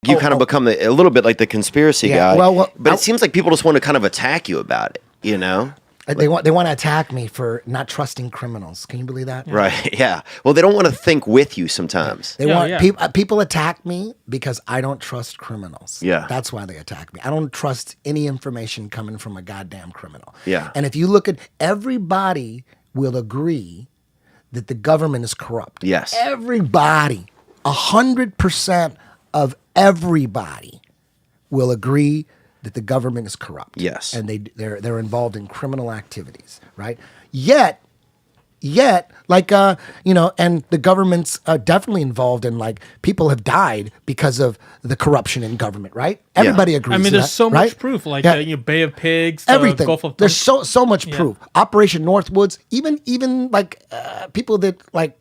you kind of become a little bit like the conspiracy guy. But it seems like people just want to kind of attack you about it, you know? They want to attack me for not trusting criminals. Can you believe that? Right. Yeah. Well, they don't want to think with you sometimes. People attack me because I don't trust criminals. Yeah. That's why they attack me. I don't trust any information coming from a goddamn criminal. Yeah. And if you look at everybody will agree that the government is corrupt. Yes. Everybody, 100% of everybody will agree that the government is corrupt. Yes. And they're involved in criminal activities, right? Yet, like, and the government's definitely involved in, like, people have died because of the corruption in government, right? Everybody agrees. I mean, there's so right? much proof, like Bay of Pigs, everything. Gulf of There's so much proof. Operation Northwoods, even like people that like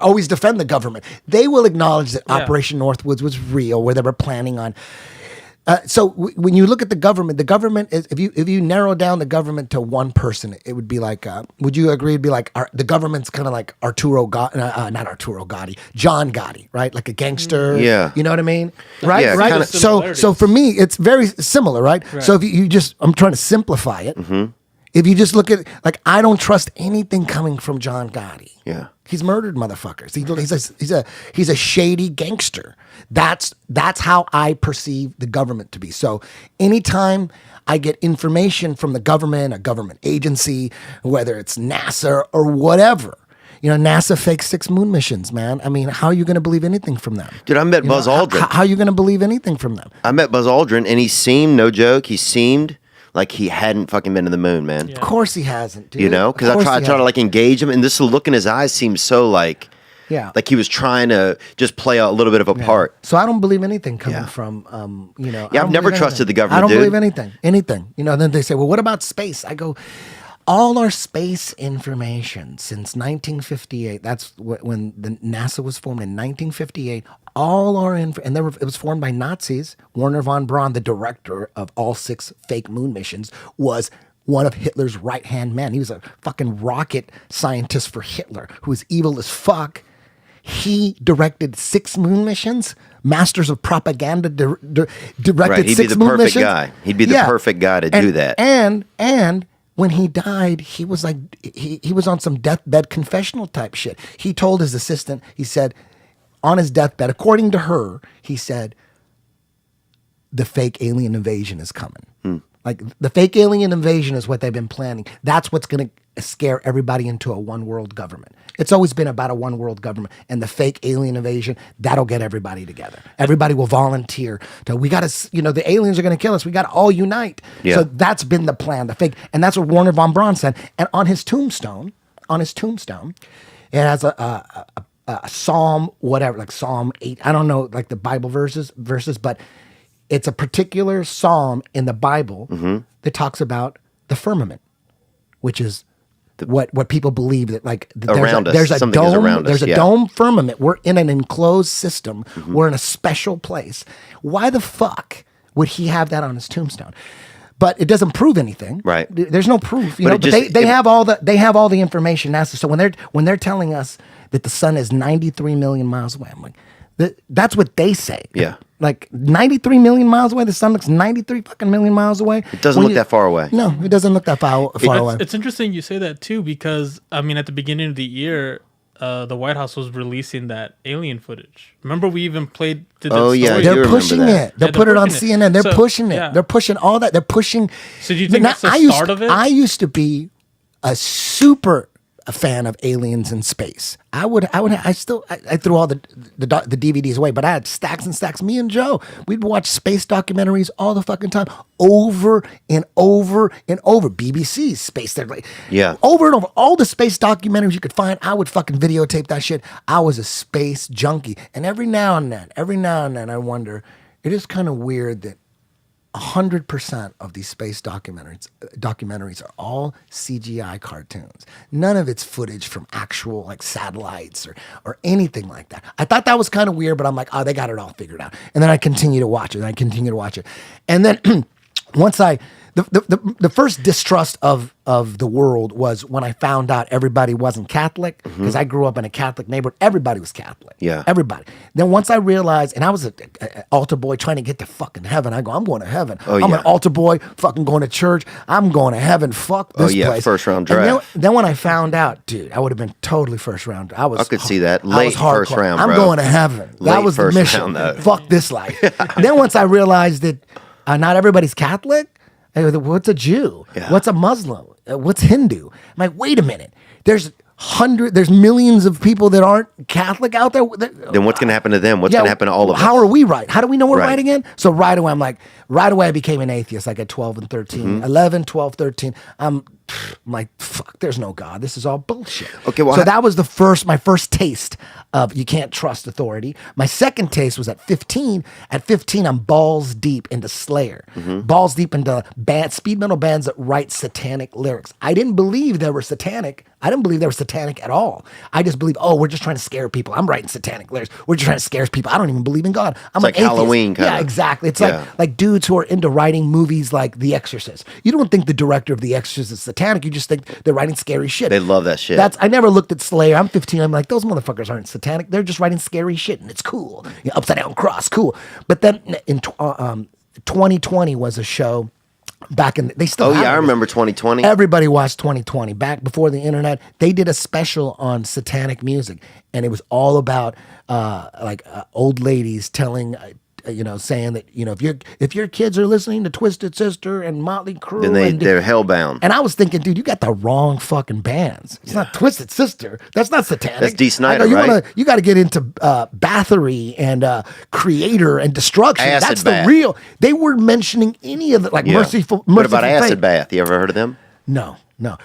always defend the government, they will acknowledge that Operation Northwoods was real, where they were planning on. When you look at the government is, if you narrow down the government to one person, it would be like, would you agree? It'd be like the government's kind of like not Arturo Gotti, John Gotti, right? Like a gangster. Yeah. You know what I mean? Right. Yeah, right. So for me, it's very similar, right? So if you just, I'm trying to simplify it. Mm-hmm. If you just look at, like, I don't trust anything coming from John Gotti. Yeah. He's murdered motherfuckers. He's a shady gangster. That's how I perceive the government to be. So anytime I get information from the government, a government agency, whether it's NASA or whatever, NASA faked 6 moon missions, man. I mean, how are you going to believe anything from them? Dude, I met Buzz Aldrin. How are you going to believe anything from them? I met Buzz Aldrin, and he seemed, no joke, like he hadn't fucking been to the moon, man. Yeah. Of course he hasn't, dude. You know, because I try to like engage him, and this look in his eyes seems so like he was trying to just play a little bit of a part. So I don't believe anything coming from, I've never trusted the government. I don't believe anything. Then they say, well, what about space? I go, all our space information since 1958. That's when the NASA was formed in 1958. All our it was formed by Nazis. Werner von Braun, the director of all 6 fake moon missions, was one of Hitler's right-hand men. He was a fucking rocket scientist for Hitler who was evil as fuck. He directed 6 moon missions. Masters of Propaganda directed right. He'd 6 be the moon perfect missions. guy. He'd be the perfect guy to do that. And when he died, he was like he was on some deathbed confessional type shit. He told his assistant, he said, on his deathbed, according to her, he said, the fake alien invasion is coming. Like, the fake alien invasion is what they've been planning. That's what's going to scare everybody into a one world government. It's always been about a one world government, and the fake alien invasion, that'll get everybody together. Everybody will volunteer we got to, the aliens are going to kill us. We got to all unite. Yeah. So that's been the plan, and that's what Werner von Braun said. And on his tombstone, it has a Psalm, whatever, like Psalm 8. I don't know, like the Bible verses, but it's a particular psalm in the Bible that talks about the firmament, which is what people believe that, like, there's a dome. There's a dome firmament. We're in an enclosed system. We're in a special place. Why the fuck would he have that on his tombstone? But it doesn't prove anything. Right. There's no proof. But they have all the information. NASA. So when they're telling us that the sun is 93 million miles away, I'm like, that's what they say. Yeah. Like 93 million miles away. The sun looks 93 fucking million miles away. It doesn't look that far away. No, it doesn't look that far away. It's interesting you say that too, because I mean, at the beginning of the year, the White House was releasing that alien footage. Remember, we even played. They're pushing it. They'll put it on CNN. They're pushing it. Yeah. They're pushing all that. They're pushing. So do you think that's the start of it? I used to be a super fan of aliens in space. I threw all the DVDs away, but I had stacks and stacks. Me and Joe, we'd watch space documentaries all the fucking time, over and over and over. BBC space, over and over, all the space documentaries you could find. I would fucking videotape that shit. I was a space junkie, and every now and then, I wonder. It is kind of weird that 100% of these space documentaries are all CGI cartoons. None of it's footage from actual, like, satellites or anything like that. I thought that was kind of weird, but I'm like, oh, they got it all figured out. And then I continue to watch it, and then once I the first distrust of the world was when I found out everybody wasn't Catholic, because I grew up in a Catholic neighborhood. Everybody was Catholic. Yeah. Everybody. Then once I realized, and I was an altar boy trying to get to fucking heaven. I go, I'm going to heaven. I'm an altar boy fucking going to church. I'm going to heaven. Fuck this place. First round draft. Then when I found out, dude, I would have been totally first round. I could see that. Late first round, I'm bro. going to heaven. That was the mission. Fuck this life. Then once I realized that not everybody's Catholic, what's a Jew? Yeah. What's a Muslim? What's Hindu? I'm like, wait a minute. There's millions of people that aren't Catholic out there. Then what's going to happen to them? What's going to happen to all of us? How are we right? How do we know we're right again? So right away, I became an atheist, like at 12 and 13, 11, 12, 13. I'm like, fuck, there's no God. This is all bullshit. Okay, well, so that was my first taste of you can't trust authority. My second taste was at 15. At 15, I'm balls deep into Slayer, balls deep into speed metal bands that write satanic lyrics. I didn't believe they were satanic. I didn't believe they were satanic at all. I just believe, we're just trying to scare people. I'm writing satanic lyrics. We're just trying to scare people. I don't even believe in God. I'm like atheist. Halloween kind of. Yeah, exactly. It's like dudes who are into writing movies like The Exorcist. You don't think the director of The Exorcist is satanic. You just think they're writing scary shit. They love that shit. I never looked at Slayer. I'm 15. I'm like, those motherfuckers aren't satanic. They're just writing scary shit, and it's cool. Upside down cross, cool. But then in 2020 was a show. Back in, they still. I remember 2020. Everybody watched 2020. Back before the internet, they did a special on satanic music, and it was all about old ladies telling, saying that if your kids are listening to Twisted Sister and Motley Crue, then they're hellbound. And I was thinking, dude, you got the wrong fucking bands. It's not Twisted Sister. That's not satanic. That's Dee Snider, right? You got to get into Bathory and Creator and Destruction. Acid That's Bath. the real. They were mentioning any of it, Merciful. What about Merciful Acid Fate. Bath? You ever heard of them? No.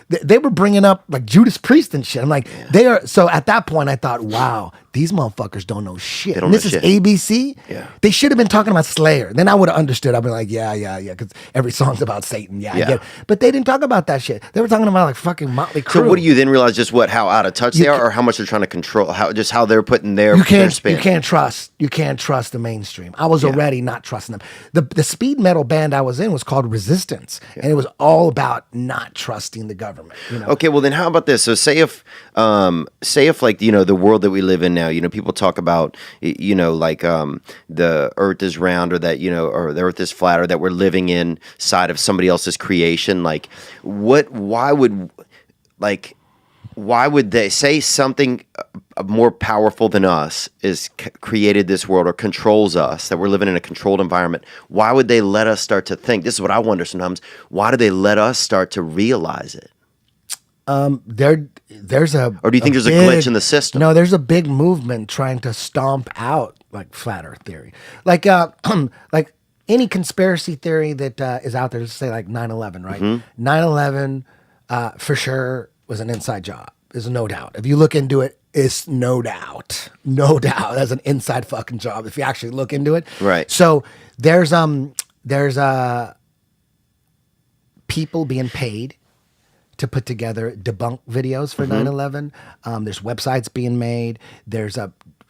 They were bringing up like Judas Priest and shit. I'm like, they are. So at that point, I thought, wow, these motherfuckers don't know shit. This is ABC. Yeah. They should have been talking about Slayer. Then I would have understood. I'd be like, yeah, because every song's about Satan. I get it. But they didn't talk about that shit. They were talking about like fucking Motley Crue. So what do you then realize? Just how out of touch they are, or how much they're trying to control? How they're putting their spin. You can't trust the mainstream. I was already not trusting them. The speed metal band I was in was called Resistance, and it was all about not trusting the government. Okay, well then how about this? So say if like the world that we live in now, people talk about the earth is round, or that or the earth is flat, or that we're living inside of somebody else's creation. Like why would they say something more powerful than us is created this world or controls us, that we're living in a controlled environment? Why would they let us start to think? This is what I wonder sometimes. Why do they let us start to realize it? There's a. Or do you think there's a glitch in the system? No, there's a big movement trying to stomp out like flat Earth theory, like any conspiracy theory that is out there. Let's say like 9/11, right? 9/11 for sure was an inside job. There's no doubt. If you look into it, it's no doubt. That's an inside fucking job. If you actually look into it, right? So there's people being paid to put together debunk videos for 9/11. There's websites being made. There's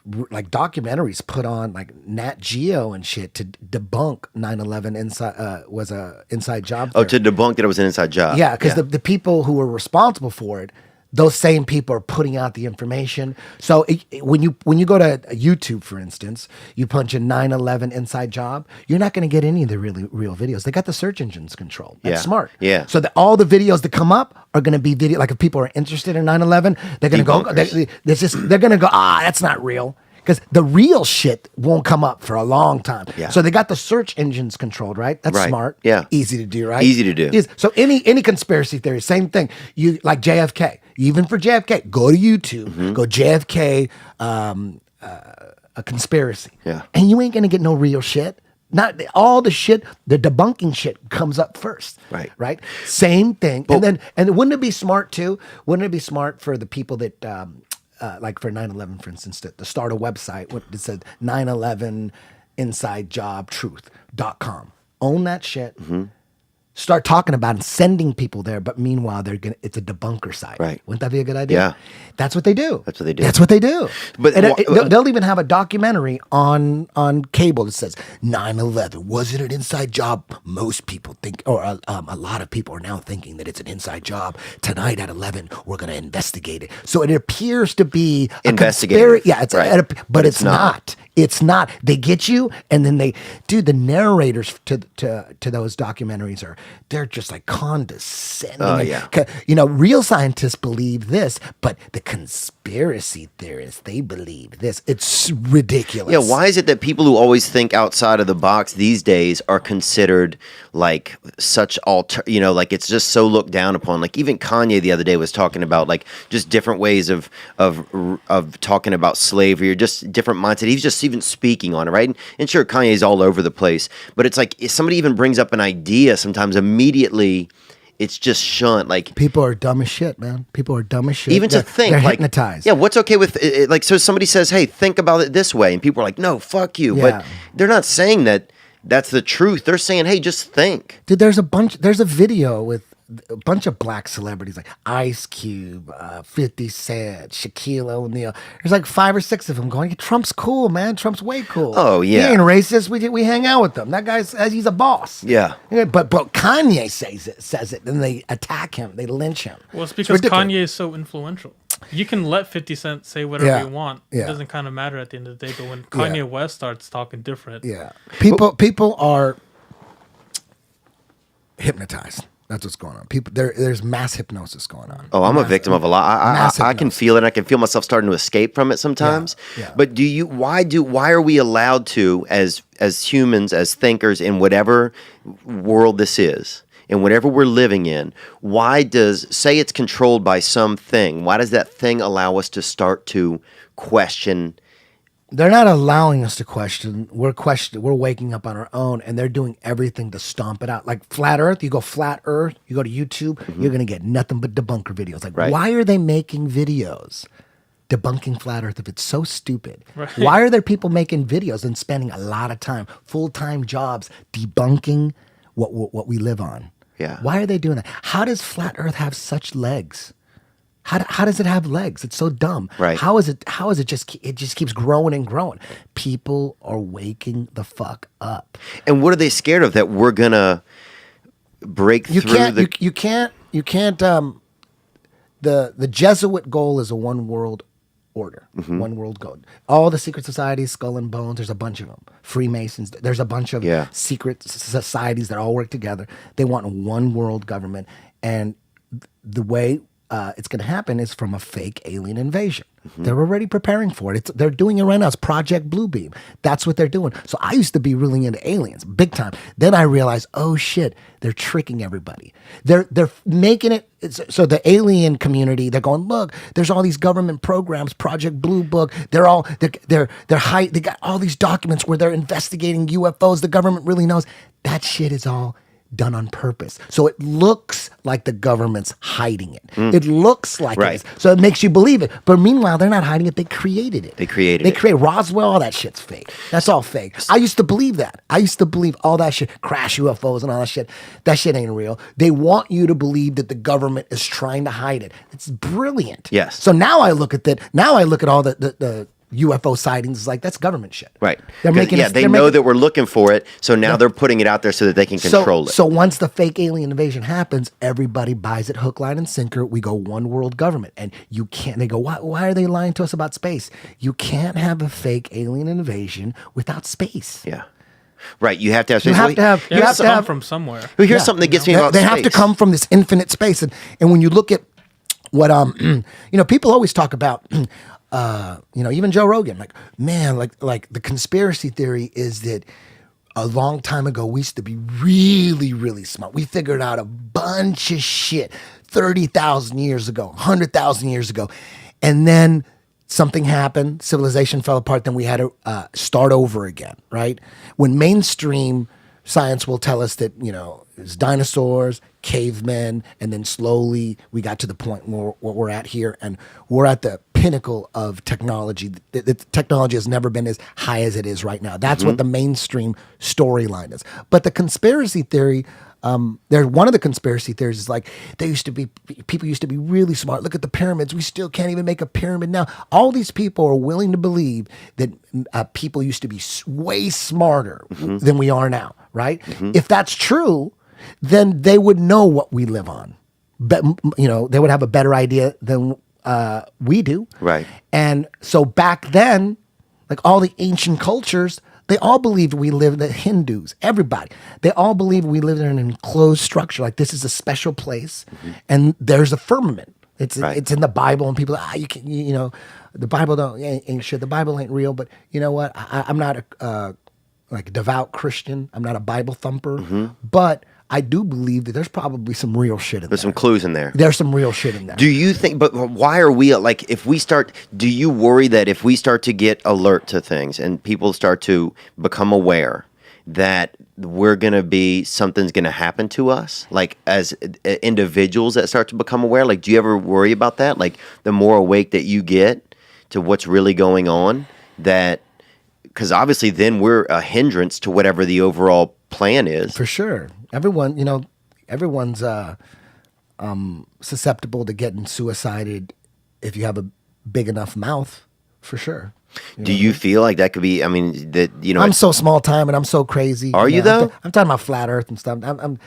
documentaries put on like Nat Geo and shit to debunk 9/11 was a inside job. Oh, to debunk that it was an inside job. Yeah, because the people who were responsible for it, those same people are putting out the information. So when you go to YouTube, for instance, you punch in 9/11 inside job, you're not going to get any of the really real videos. They got the search engines controlled. That's smart. Yeah. So all the videos that come up are going to be video. Like if people are interested in 9/11, they're going to go. They're going to go. That's not real. Because the real shit won't come up for a long time. Yeah. So they got the search engines controlled, right? That's smart. Yeah. Easy to do, right? Easy to do. So any conspiracy theory, same thing. You like JFK. Even for JFK, go to YouTube, go JFK, a conspiracy. Yeah. And you ain't gonna get no real shit. Not all the shit, the debunking shit comes up first. Right. Right? Same thing. And wouldn't it be smart too? Wouldn't it be smart for the people that like for 9/11, for instance, to start a website, what it said 9/11 inside job truth.com. Own that shit. start talking about and sending people there, but meanwhile it's a debunker site. Right. Wouldn't that be a good idea? Yeah. That's what they do. That's what they do. That's what they do. But And they'll even have a documentary on cable that says 9/11 was it an inside job? Most people think, or a lot of people are now thinking that it's an inside job. Tonight at 11, we're going to investigate it. So it appears to be a Investigative. Yeah, it's Right. but it's not. It's not. They get you, and then the narrators to those documentaries they're just like condescending. Oh, yeah. Real scientists believe this, but the conspiracy theorists, they believe this. It's ridiculous. Yeah, why is it that people who always think outside of the box these days are considered like such like it's just so looked down upon? Like even Kanye the other day was talking about like just different ways of talking about slavery or just different mindset. He's just even speaking on it, right? And sure, Kanye's all over the place, but it's like if somebody even brings up an idea, sometimes immediately it's just shunned. Like people are dumb as shit, man. People are dumb as shit. even to think, they're like hypnotized. Yeah, what's okay with it? Like so somebody says, "Hey, think about it this way," and people are like, "No, fuck you." Yeah. But they're not saying that that's the truth. They're saying, "Hey, just think." Dude, there's a video with a bunch of black celebrities like Ice Cube, 50 Cent, Shaquille O'Neal. There's like 5 or 6 of them going, Trump's cool, man. Trump's way cool. Oh, yeah. He ain't racist. We hang out with him. That guy says he's a boss. Yeah. But Kanye says it, and they attack him. They lynch him. Well, it's because ridiculous. Kanye is so influential. You can let 50 Cent say whatever Yeah. you want. Yeah. It doesn't kind of matter at the end of the day. But when Kanye West starts talking different, Yeah. People are hypnotized. That's what's going on. There's mass hypnosis going on. Oh, I'm a victim of a lot. Mass I can hypnosis. feel it. I can feel myself starting to escape from it sometimes. Yeah. But why are we allowed to, as humans, as thinkers, in whatever world this is, in whatever we're living in, say it's controlled by something, why does that thing allow us to start to question? They're not allowing us to question. We're waking up on our own, and they're doing everything to stomp it out. Like flat Earth, you go flat Earth, you go to YouTube, you're gonna get nothing but debunker videos. Like, Right. why are they making videos debunking flat Earth if it's so stupid? Right. Why are there people making videos and spending a lot of time, full-time jobs, debunking what we live on? Yeah. Why are they doing that? How does flat Earth have such legs? How does it have legs? It's so dumb. Right. How is it it just keeps growing and growing? People are waking the fuck up. And what are they scared of? That we're gonna break You through can't the. you can't the Jesuit goal is a one world order. Mm-hmm. One world goal. All the secret societies, Skull and Bones, there's a bunch of them. Freemasons, there's a bunch of Yeah. secret societies that all work together. They want a one world government, and the way it's going to happen is from a fake alien invasion. Mm-hmm. They're already preparing for it. They're doing it right now. It's Project Bluebeam. That's what they're doing. So I used to be really into aliens, big time. Then I realized, oh shit, they're tricking everybody. They're making it so the alien community. They're going, look, there's all these government programs, Project Blue Book. They got all these documents where they're investigating UFOs. The government really knows that shit is all done on purpose. So it looks like the government's hiding it. It looks like Right. it is. So it makes you believe it. But meanwhile, they're not hiding it. They created it. They created They it. created Roswell. All that shit's fake. That's all fake. I used to believe that. I used to believe all that shit, crash UFOs and all that shit. That shit ain't real. They want you to believe that the government is trying to hide it. It's brilliant. Yes. So now I look at that. Now I look at all the UFO sightings. It's like, that's government shit. Right. They're 'Cause, making. yeah, they know that we're looking for it, so now they're putting it out there so that they can control it. So once the fake alien invasion happens, everybody buys it hook, line, and sinker. We go one world government. And you can't, they go, why are they lying to us about space? You can't have a fake alien invasion without space. Yeah. Right. You have to have. You have to have, it you have has to to come have, from somewhere. Well, here's yeah. something that gets me about they space. have to come from this infinite space. And when you look at what, people always talk about, even Joe Rogan, like, man, like the conspiracy theory is that a long time ago, we used to be really, really smart. We figured out a bunch of shit 30,000 years ago, 100,000 years ago. And then something happened, civilization fell apart, then we had to start over again, right? When mainstream science will tell us that, it's dinosaurs, cavemen, and then slowly we got to the point where we're at here, and we're at the pinnacle of technology. The technology has never been as high as it is right now. That's what the mainstream storyline is. But the conspiracy theory, there's one of the conspiracy theories is like people used to be really smart. Look at the pyramids. We still can't even make a pyramid now. All these people are willing to believe that people used to be way smarter than we are now, right? If that's true, then they would know what we live on. But, they would have a better idea than we do. Right. And so back then, like all the ancient cultures, they all believed we lived, the Hindus, everybody, they all believed we lived in an enclosed structure. Like this is a special place and there's a firmament. It's in the Bible and people, you can, the Bible ain't shit. The Bible ain't real, but you know what? I'm not a devout Christian. I'm not a Bible thumper, but I do believe that there's probably some real shit in there. There's some clues in there. There's some real shit in there. Do you think, but why are we, like, if we start, do you worry that if we start to get alert to things and people start to become aware that we're going to be, something's going to happen to us, like as individuals that start to become aware? Like, do you ever worry about that? Like, the more awake that you get to what's really going on, that, because obviously then we're a hindrance to whatever the overall plan is. For sure. Everyone's susceptible to getting suicided if you have a big enough mouth, for sure. Do you feel like that could be, I'm so small time and I'm so crazy. Are you though? I'm talking about flat earth and stuff. I'm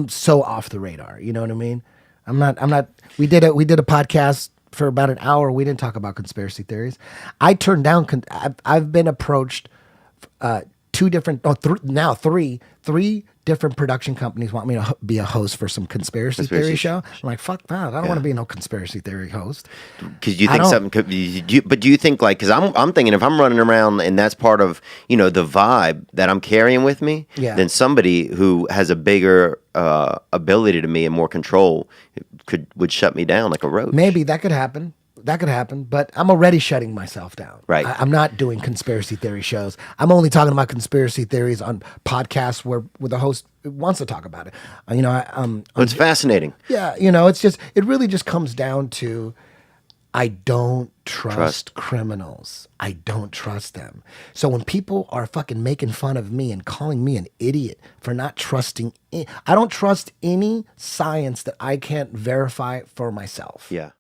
so off the radar. You know what I mean? I'm not, we did a podcast for about an hour. We didn't talk about conspiracy theories. I turned down, I've been approached, three different production companies want me to be a host for some conspiracy theory show. I'm like, fuck that. I don't want to be no conspiracy theory host. Because you think something could be, but do you think, like, because I'm thinking if I'm running around and that's part of, the vibe that I'm carrying with me, then somebody who has a bigger ability to me and more control would shut me down like a roach. Maybe that could happen. But I'm already shutting myself down. Right. I'm not doing conspiracy theory shows. I'm only talking about conspiracy theories on podcasts where the host wants to talk about it. It's fascinating. Yeah, it really just comes down to, I don't trust criminals. I don't trust them. So when people are fucking making fun of me and calling me an idiot for not trusting, I don't trust any science that I can't verify for myself. Yeah.